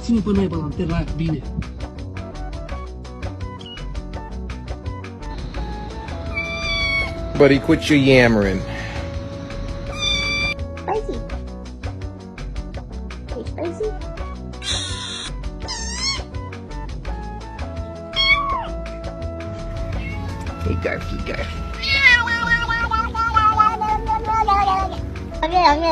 Sinipon na ipalang tira bine. Buddy, quit your yammering. Spicy. Hey, spicy. Hey, Garfy, Garfy. Okay.